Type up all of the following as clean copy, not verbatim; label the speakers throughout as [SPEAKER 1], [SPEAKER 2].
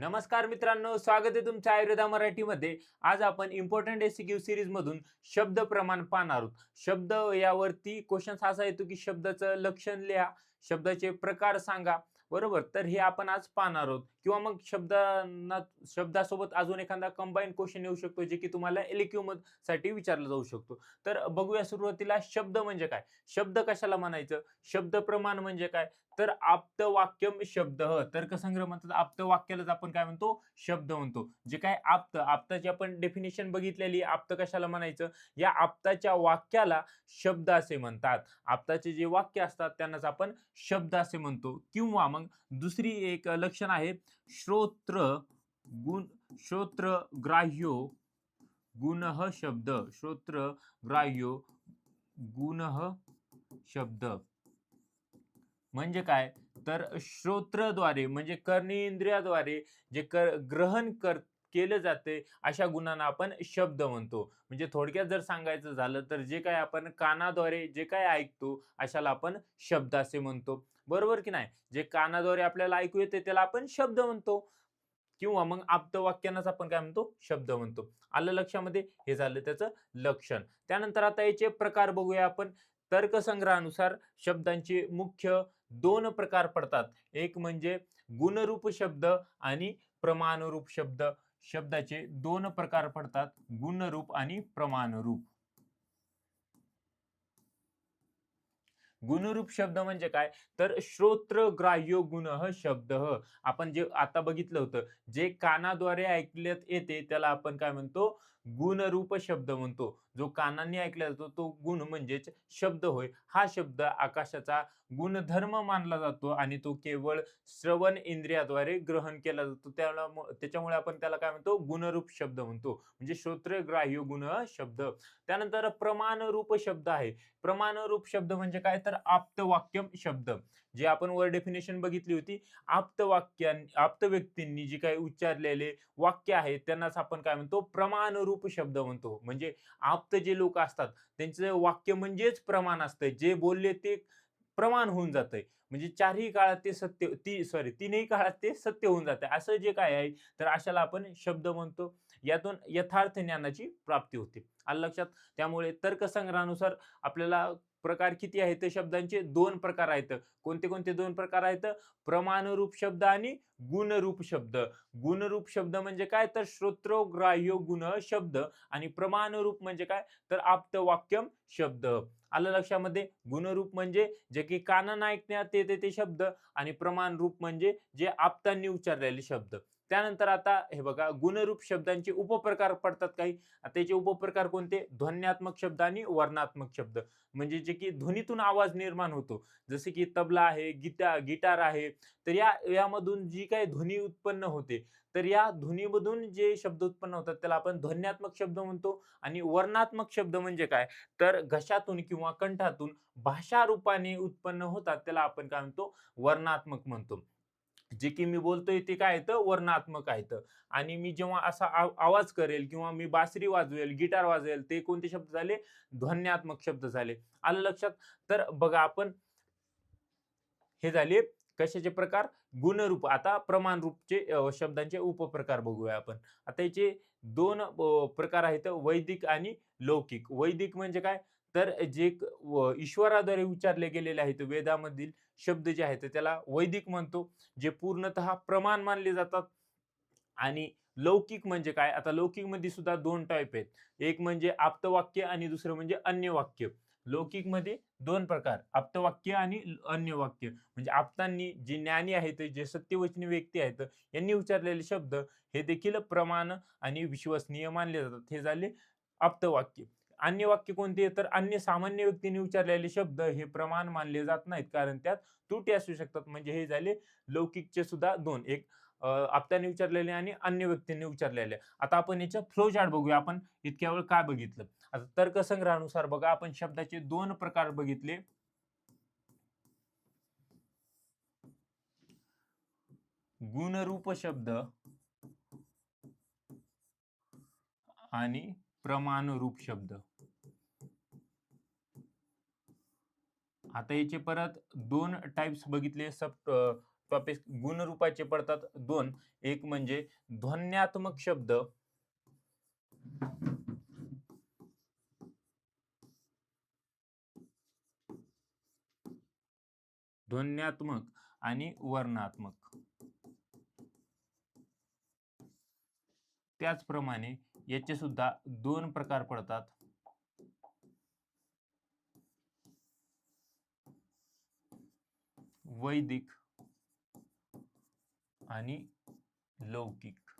[SPEAKER 1] नमस्कार मित्रांनो, स्वागत आहे तुमच्या आयुर्वेदा मराठीमध्ये. आज आपण इम्पॉर्टंट एमसीक्यू सीरीज मधून शब्द प्रमाण पाहणार आहोत. शब्द यावरती क्वेश्चन असा येतो की शब्दाचं लक्षण लिहा, शब्दाचे प्रकार सांगा. बरोबर, तर हे आपण आज पाहणार आहोत. किंवा मग शब्दासोबत अजून एखादा कंबाईन क्वेश्चन येऊ शकतो, जे की तुम्हाला एलक्यू साठी विचारला जाऊ शकतो. तर बघूया सुरुवातीला शब्द म्हणजे काय. शब्द कशाला म्हणायचं, शब्द प्रमाण म्हणजे काय, तर आप्तवाक्यम शब्द. तर्कसंग्रह म्हणतात आप्तवाक्यालाच आपण काय म्हणतो, शब्द म्हणतो. जे काय आप्ताची आपण डेफिनेशन बघितलेली. आप्त कशाला म्हणायचं, या आप्ताच्या वाक्याला शब्द असे म्हणतात. आप्ताचे जे वाक्य असतात त्यांनाच आपण शब्द असे म्हणतो. किंवा मग दुसरी एक लक्षण आहे, श्रोत्र गुण श्रोत्र ग्राह्यो गुणः शब्द. श्रोत्र ग्राह्यो गुणः शब्द म्हणजे काय, तर श्रोत्रद्वारे म्हणजे कर्णेंद्रियाद्वारे जे ग्रहण केलं जाते अशा गुणांना आपण शब्द म्हणतो. म्हणजे थोडक्यात जर सांगायचं झालं तर जे काय आपण कानाद्वारे जे काय ऐकतो अशाला आपण शब्द असे म्हणतो. बरोबर की नाही, जे कानाद्वारे आपल्याला ऐकू येते त्याला आपण शब्द म्हणतो. किंवा मग आप्तवाक्यांनाच आपण काय म्हणतो, शब्द म्हणतो. आलं लक्षामध्ये, हे झालं त्याचं लक्षण. त्यानंतर आता याचे प्रकार बघूया आपण. तर्कसंग्रहानुसार शब्दांचे मुख्य दोन प्रकार पडतात. एक म्हणजे गुणरूप शब्द आणि प्रमाणरूप शब्द. शब्दाचे दोन प्रकार पडतात, गुणरूप आणि प्रमाणरूप. गुणरूप शब्द म्हणजे काय, तर श्रोत्रग्राह्य गुणः शब्द. आपण जे आता बघितलं होतं, जे कानाद्वारे ऐकण्यात येते त्याला आपण काय म्हणतो, गुणरूप शब्द म्हणतो. जो कानाने ऐकला जातो तो गुण म्हणजेच शब्द होय. हा शब्द आकाशाचा गुणधर्म मानला जातो आणि तो केवळ श्रवण इंद्रियाद्वारे ग्रहण केला जातो. त्याच्यामुळे आपण त्याला काय म्हणतो, गुणरूप शब्द म्हणतो. म्हणजे श्रोत्रग्राह्य गुण शब्द. त्यानंतर प्रमाणरूप शब्द आहे. प्रमाणरूप शब्द म्हणजे काय, तर आप्तवाक्यम शब्द. जे आपण वर डेफिनेशन बघितली होती, आप्त व्यक्तींनी जी काही उच्चारलेले वाक्य आहेत त्यांनाच आपण काय म्हणतो, प्रमाणरूप शब्द म्हणतो. म्हणजे आप्त जे लोक असतात त्यांचं वाक्य म्हणजेच प्रमाण असतं. जे बोलले ते प्रमाण होऊन जातंय. म्हणजे चारही काळात ते तीनही काळात ते सत्य होऊन जाते. असं जे काय आहे, तर अशाला आपण शब्द म्हणतो. यातून यथार्थ ज्ञानाची प्राप्ती होते. आलं लक्षात. त्यामुळे तर्कसंग्रहानुसार आपल्याला प्रकार किती आहेत, शब्दांचे दोन प्रकार आहेत. कोणते कोणते दोन प्रकार आहेत, प्रमाणरूप शब्द आणि गुणरूप शब्द. गुणरूप शब्द म्हणजे काय, तर श्रोत्रग्राह्य गुण शब्द. आणि प्रमाणरूप म्हणजे काय, तर आप्तवाक्यम शब्द. आलं लक्षामध्ये. गुणरूप म्हणजे जे की कानाने ऐकण्यात येते ते शब्द, आणि प्रमाणरूप म्हणजे जे आप्तांनी उच्चारलेले शब्द. त्यानंतर आता हे बघा, गुणरूप शब्दांचे उपप्रकार पडतात काही. आता त्याचे उपप्रकार कोणते, ध्वन्यात्मक शब्द आणि वर्णात्मक शब्द. म्हणजे जे की ध्वनीतून आवाज निर्माण होतो, जसे की तबला आहे, गिटार आहे. तर यामधून जी काही ध्वनी उत्पन्न होते, तर या ध्वनीमधून जे शब्द उत्पन्न होतात त्याला आपण ध्वन्यात्मक शब्द म्हणतो. आणि वर्णात्मक शब्द म्हणजे काय, तर घशातून किंवा कंठातून भाषा रूपाने उत्पन्न होतात त्याला आपण काय म्हणतो, वर्णात्मक म्हणतो. जे की मी बोलतोय ते काय येतं, वर्णात्मक आहेत. आणि मी जेव्हा असा आवाज करेल किंवा मी बासरी वाजवेल, गिटार वाजवेल, ते कोणते शब्द झाले, ध्वन्यात्मक शब्द झाले. आलं लक्षात. तर बघा आपण, हे झाले कशाचे प्रकार, गुणरूप. आता प्रमाणरूपचे शब्दांचे उपप्रकार बघूया आपण. आता याचे दोन प्रकार आहेत, वैदिक आणि लौकिक. वैदिक म्हणजे काय, तर जे ईश्वराद्वारे उच्चारले गेलेले आहेत वेदामधील शब्द जे आहेत त्याला वैदिक म्हणतो, जे पूर्णतः प्रमाण मानले जातात. आणि लौकिक म्हणजे काय, आता लौकिक मध्ये सुद्धा दोन टाईप आहेत. एक म्हणजे आप्तवाक्य आणि दुसरं म्हणजे अन्य वाक्य. लौकिक मध्ये दोन प्रकार, आप्तवाक्य आणि अन्य वाक्य. म्हणजे आप्तांनी, जे ज्ञानी आहेत, जे सत्यवचनी व्यक्ती आहेत, यांनी उच्चारलेले शब्द हे देखील प्रमाण आणि विश्वसनीय मानले जातात. हे झाले आप्तवाक्य. अन्य वाक्य कोणते, तर अन्य सामान्य व्यक्तीने उच्चारलेले शब्द हे प्रमाण मानले जात नाहीत, कारण त्यात त्रुटी असू शकतात. म्हणजे हे झाले लौकिकचे सुद्धा दोन, एक आप्ताने विचारलेले आणि अन्य व्यक्तींनी विचारलेले. आता आपण याच्या फ्लो चार्ट बघूया. आपण इतक्या वेळ काय बघितलं, आता तर्कसंग्रहानुसार बघा, आपण शब्दाचे दोन प्रकार बघितले, गुणरूप शब्द आणि प्रमाणरूप शब्द. आता याचे परत दोन टाइप्स बघितले, टॉपिक गुणरूपाचे पडतात दोन. एक म्हणजे ध्वन्यात्मक शब्द, ध्वन्यात्मक आणि वर्णात्मक. त्याचप्रमाणे याचे सुद्धा दोन प्रकार पडतात. वैदिक आणि लौकिक.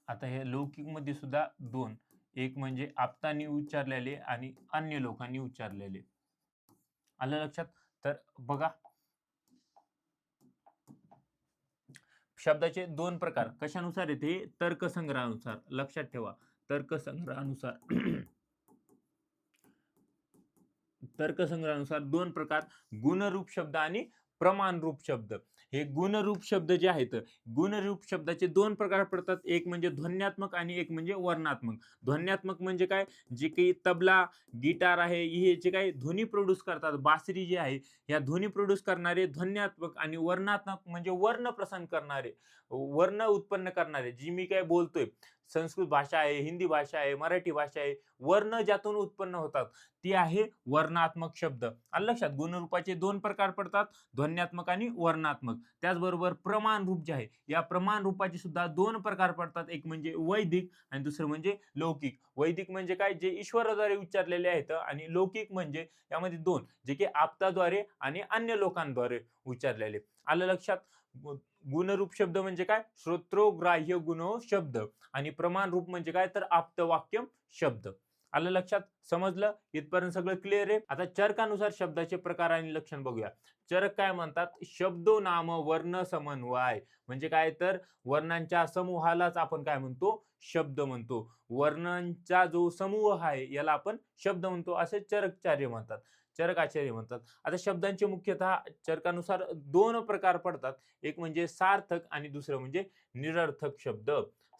[SPEAKER 1] आता हे लौकिक मध्ये सुद्धा दोन, एक म्हणजे आप्तांनी उच्चारलेले आणि अन्य लोकांनी उच्चारलेले. आलं लक्षात? तर बघा, शब्दाचे दोन प्रकार कशानुसार येते? तर्कसंग्रहानुसार. लक्षात ठेवा, तर्कसंग्रहानुसार. तर्कसंग्रहानुसार दोन प्रकार, गुणरूप शब्द आणि प्रमाणरूप शब्द. हे गुणरूप शब्द जे आहेत, गुणरूप शब्दाचे दोन प्रकार पडतात. एक म्हणजे ध्वन्यात्मक आणि एक म्हणजे वर्णात्मक. ध्वन्यात्मक म्हणजे काय? जे काही तबला, गिटार आहे, हे जे काही ध्वनी प्रोड्यूस करतात, बासरी जी आहे, या ध्वनी प्रोड्यूस करणारे ध्वन्यात्मक. आणि वर्णात्मक म्हणजे वर्ण प्रसन्न करणारे, वर्ण उत्पन्न करणारे. जी मी काय बोलतोय, संस्कृत भाषा आहे, हिंदी भाषा आहे, मराठी भाषा आहे, वर्ण ज्यातून उत्पन्न होतात ती आहे वर्णात्मक शब्द. आलं लक्षात? गुणरूपाचे दोन प्रकार पडतात, ध्वन्यात्मक आणि वर्णात्मक. त्याचबरोबर प्रमाण रूप जे आहे, या प्रमाण रूपाचे सुद्धा दोन प्रकार पडतात. एक म्हणजे वैदिक आणि दुसरं म्हणजे लौकिक. वैदिक म्हणजे काय? जे ईश्वराद्वारे उच्चारलेले आहेत. आणि लौकिक म्हणजे यामध्ये दोन, जे की आप्ताद्वारे आणि अन्य लोकांद्वारे उच्चारलेले. आलं लक्षात? गुणरूप शब्द म्हणजे काय? श्रोत्रोग्राह्य गुणो शब्द. आणि प्रमाण रूप म्हणजे काय? तर आप्तवाक्य शब्द. आलं लक्षात? समजलं? इथपर्यंत सगळं क्लिअर आहे? आता चरकानुसार शब्दाचे प्रकार आणि लक्षण बघूया. चरक काय म्हणतात? शब्दो नाम वर्ण समन्वय. म्हणजे काय? तर वर्णांच्या समूहालाच आपण काय म्हणतो? शब्द म्हणतो. वर्णांचा जो समूह आहे याला आपण शब्द म्हणतो, असे चरकाचार्य म्हणतात, चरकाचार्य म्हणतात. आता शब्दांचे मुख्यतः चरकानुसार दोन प्रकार पडतात. एक म्हणजे सार्थक आणि दुसरं म्हणजे निरर्थक शब्द.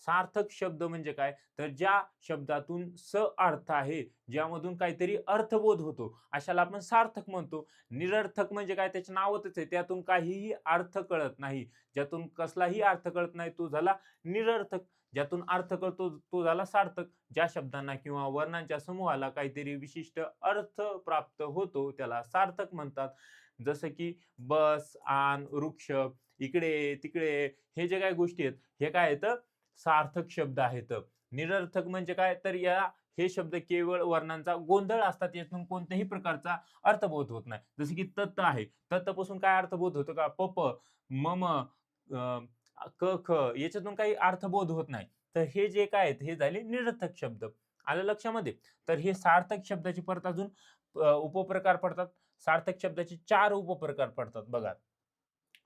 [SPEAKER 1] सार्थक शब्द म्हणजे काय? तर ज्या शब्दातून स अर्थ आहे, ज्यामधून काहीतरी अर्थबोध होतो, अशाला आपण सार्थक म्हणतो. निरर्थक म्हणजे काय? त्याच्या नावातच आहे, त्यातून काहीही अर्थ कळत नाही. ज्यातून कसलाही अर्थ कळत नाही तो झाला निरर्थक. ज्यातून अर्थ कळतो तो झाला सार्थक. ज्या शब्दांना किंवा वर्णांच्या समूहाला काहीतरी विशिष्ट अर्थ प्राप्त होतो त्याला सार्थक म्हणतात. जसं की बस, आन, वृक्ष, इकडे तिकडे, हे जे काही गोष्टी आहेत, हे काय आहेत? सार्थक शब्द आहेत. निरर्थक म्हणजे काय? तर हे शब्द केवळ वर्णांचा गोंधळ असतात, यातून कोणत्याही प्रकारचा अर्थबोध होत नाही. जसं की तत् आहे, तत् पासून काय अर्थबोध होतो का? पप, मम, क, ख, याच्यातून काही अर्थबोध होत नाही. तर हे जे काय आहेत हे झाले निरर्थक शब्द. आलं लक्षामध्ये? तर हे सार्थक शब्दाचे परत अजून उपप्रकार पडतात. सार्थक शब्दाचे 4 उपप्रकार पडतात बघा.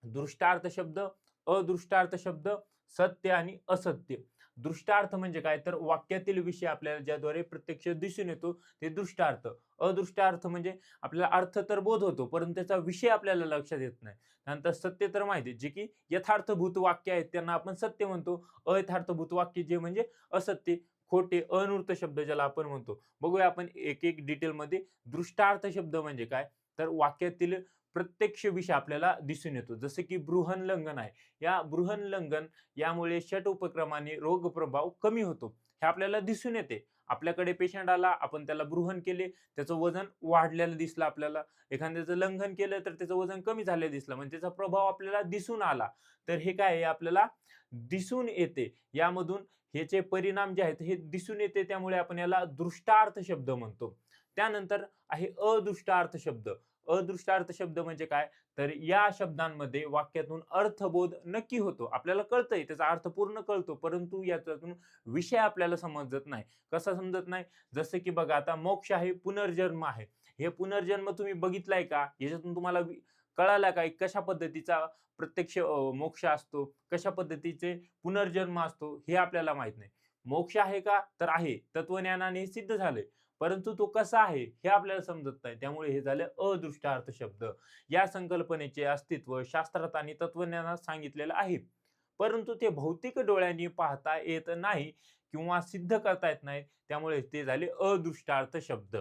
[SPEAKER 1] दृष्टार्थ शब्द, अदृष्टार्थ शब्द, सत्य आणि असत्य. दृष्टार्थ म्हणजे काय? तर वाक्यातील विषय आपल्याला ज्याद्वारे प्रत्यक्ष दिसून येतो ते दृष्टार्थ. अदृष्टार्थ म्हणजे आपल्याला अर्थ तर बोध होतो परंतु त्याचा विषय आपल्याला लक्षात येत नाही. त्यानंतर सत्य तर माहिती आहे, जे की यथार्थभूत वाक्य आहेत त्यांना आपण सत्य म्हणतो. अयथार्थभूत वाक्य जे म्हणजे असत्य, खोटे, अनूर्त शब्द ज्याला आपण म्हणतो. बघूया आपण एक एक डिटेलमध्ये. दृष्टार्थ शब्द म्हणजे काय? तर वाक्यातील प्रत्यक्ष विषय आपल्याला दिसून येतो. जसं की बृहन्लंघन आहे. या बृहन्लंघन यामुळे षट उपक्रमाने रोग प्रभाव कमी होतो, हे आपल्याला दिसून येते. आपल्याकडे पेशंट आला, आपण त्याला बृहन केले, त्याचं वजन वाढलेलं दिसलं आपल्याला. एखाद्याचं लंघन केलं तर त्याचं वजन कमी झालेलं दिसलं, म्हणजे त्याचा प्रभाव आपल्याला दिसून आला. तर हे काय आहे? आपल्याला दिसून येते. यामधून ह्याचे परिणाम जे आहेत हे दिसून येते, त्यामुळे आपण याला दृष्टार्थ शब्द म्हणतो. त्यानंतर आहे अदृष्टार्थ शब्द. अदृष्टार्थ शब्द म्हणजे काय? तर या शब्दांमध्ये वाक्यातून अर्थबोध नक्की होतो, आपल्याला कळतंय, त्याचा अर्थ पूर्ण कळतो, परंतु याच्यातून विषय आपल्याला समजत नाही. कसा समजत नाही? जसं की बघा, आता मोक्ष आहे, पुनर्जन्म आहे. हे पुनर्जन्म तुम्ही बघितलाय का? याच्यातून तुम्हाला कळाला काय कशा पद्धतीचा प्रत्यक्ष मोक्ष असतो, कशा पद्धतीचे पुनर्जन्म असतो, हे आपल्याला माहित नाही. मोक्ष आहे का? तर आहे, तत्वज्ञानाने सिद्ध झाले, परंतु तो कसा आहे हे आपल्याला समजत नाही. त्यामुळे हे झाले अदृष्टार्थ शब्द. या संकल्पनेचे अस्तित्व शास्त्रात आणि तत्वज्ञानात सांगितलेलं आहे, परंतु ते भौतिक डोळ्यांनी पाहता येत नाही किंवा सिद्ध करता येत नाही. त्यामुळे ते झाले अदृष्टार्थ शब्द.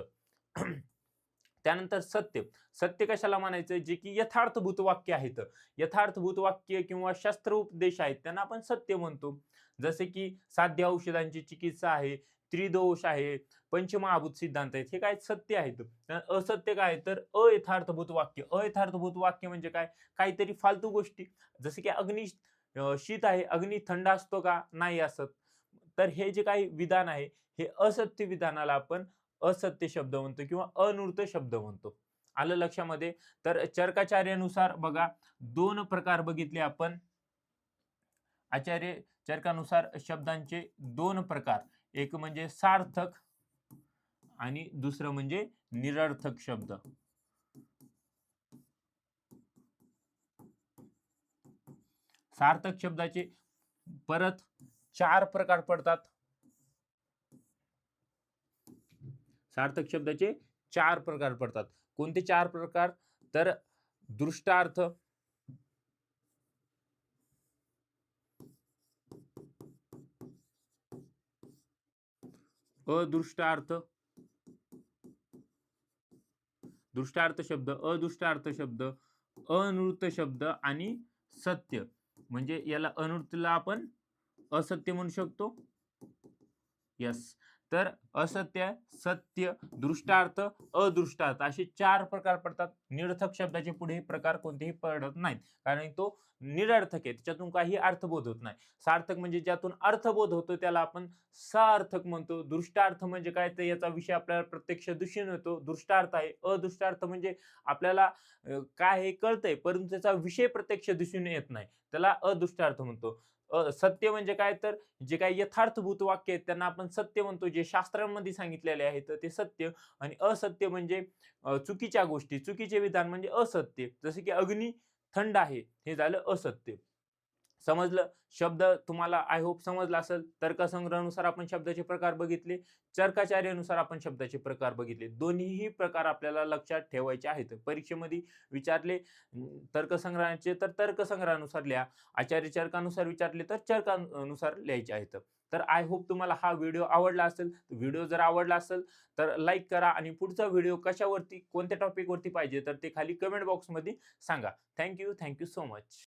[SPEAKER 1] त्यानंतर सत्य. सत्य कशाला म्हणायचं? जे की यथार्थभूत वाक्य आहेत. यथार्थभूत वाक्य किंवा शास्त्रोपदेश आहेत त्यांना आपण सत्य म्हणतो. जसे की साध्य औषधांची चिकित्सा आहे, त्रिदोष आहे, पंचमहाभूत सिद्धांत आहेत. हे काय सत्य आहेत. असत्य काय तर अयथार्थभूत वाक्य. अयथार्थभूत वाक्य म्हणजे काय? काहीतरी फालतू गोष्टी. जसे की शीत आहे, अग्नी थंड असतो का? नाही असत. तर हे जे काही विधान आहे, हे असत्य विधानाला आपण असत्य शब्द म्हणतो किंवा अनूर्त शब्द म्हणतो. आलं लक्षामध्ये? तर चरकाचार्यानुसार बघा 2 प्रकार बघितले आपण. आचार्य चरकानुसार शब्दांचे 2 प्रकार. एक म्हणजे सार्थक आणि दुसरं म्हणजे निरर्थक शब्द. सार्थक शब्दाचे परत 4 प्रकार पडतात. सार्थक शब्दाचे 4 प्रकार पडतात. कोणते 4 प्रकार? तर दृष्टार्थ, अदृष्टार्थ, दृष्टार्थ शब्द, अदृष्टार्थ शब्द, अनूर्त शब्द आणि सत्य. म्हणजे याला अनूर्तला आपण असत्य म्हणू शकतो. येस. तर असत्य, सत्य, दृष्टार्थ, अदृष्टार्थ असे 4 प्रकार पडतात. निरर्थक शब्दाचे पुढे प्रकार कोणतेही पडत नाहीत. कारण तो निरर्थक आहे. त्याच्यातून काही अर्थबोध होत नाही. सार्थक म्हणजे ज्यातून अर्थबोध होतो त्याला आपण सार्थक म्हणतो. दृष्टार्थ म्हणजे काय तर याचा विषय आपल्याला प्रत्यक्ष दिसून येतो. दृष्टार्थ आहे. अदृष्टार्थ म्हणजे आपल्याला काय हे कळतंय परंतु त्याचा विषय प्रत्यक्ष दिसून येत नाही. त्याला अदृष्टार्थ म्हणतो. सत्य म्हणजे काय तर जे काही यथार्थभूत वाक्य आहेत त्यांना आपण सत्य म्हणतो. जे शास्त्रांमध्ये सांगितलेले आहेत ते सत्य. आणि असत्य म्हणजे चुकीच्या गोष्टी, चुकीचे विधान म्हणजे असत्य. जसे की अग्नी थंड आहे, हे झालं असत्य. समजलं? शब्द तुम्हाला आय होप समजला असेल. तर्कसंग्रहानुसार आपण शब्दाचे प्रकार बघितले. चरकाचार्यानुसार आपण शब्दाचे प्रकार बघितले. दोन्हीही प्रकार आपल्याला लक्षात ठेवायचे आहेत. परीक्षेमध्ये विचारले तर्कसंग्रहाचे तर तर्कसंग्रहानुसार लिहा. आचार्य चरकानुसार विचारले तर चरकानुसार लिहायचे आहेत. तर आय होप तुम्हाला हा व्हिडिओ आवडला असेल. व्हिडिओ जर आवडला असेल तर लाईक करा आणि पुढचा व्हिडिओ कशावरती, कोणत्या टॉपिकवरती पाहिजे तर ते खाली कमेंट बॉक्समध्ये सांगा. Thank you so much.